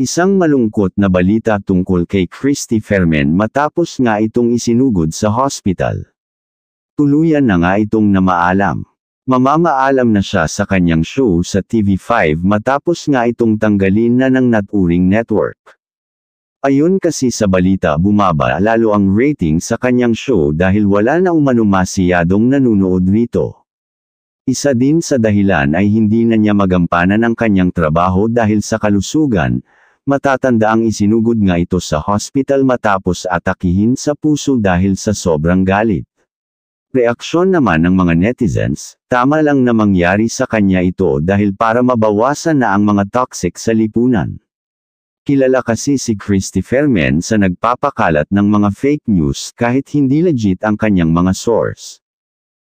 Isang malungkot na balita tungkol kay Christy Fermin matapos nga itong isinugod sa hospital. Tuluyan na nga itong namaalam. Mamamaalam na siya sa kanyang show sa TV5 matapos nga itong tanggalin na ng naturing network. Ayon kasi sa balita, bumaba lalo ang rating sa kanyang show dahil wala na umano masyadong nanunood rito. Isa din sa dahilan ay hindi na niya magampanan ang kanyang trabaho dahil sa kalusugan. Matatanda ang isinugod nga ito sa hospital matapos atakihin sa puso dahil sa sobrang galit. Reaksyon naman ng mga netizens, tama lang na mangyari sa kanya ito dahil para mabawasan na ang mga toxic sa lipunan. Kilala kasi si Christy Fermin sa nagpapakalat ng mga fake news kahit hindi legit ang kanyang mga source.